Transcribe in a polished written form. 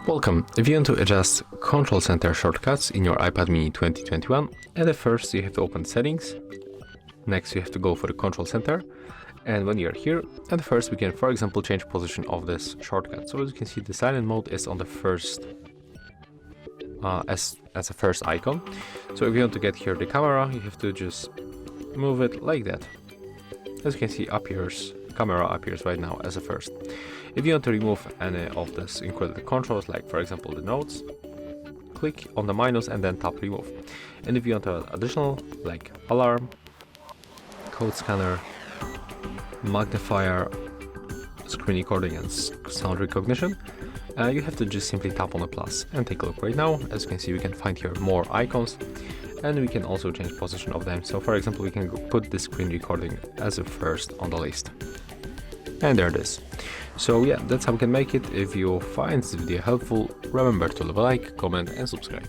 Welcome. If you want to adjust Control Center shortcuts in your iPad mini 2021, at first you have to open Settings. Next you have to go for the Control Center. And when you're here, at first we can, for example, change position of this shortcut. So as you can see, the silent mode is on the first, as a first icon. So if you want to get here the camera, you have to just move it like that. As you can see, camera appears right now as a first. If you want to remove any of this included controls, like for example the notes, click on the minus and then tap remove. And if you want to add additional, like alarm, code scanner, magnifier, screen recording and sound recognition, you have to just simply tap on the plus and take a look. Right now, as you can see, we can find here more icons, and we can also change position of them. So for example, we can put the screen recording as a first on the list. And there it is. So yeah, that's how we can make it. If you find this video helpful, remember to leave a like, comment and subscribe.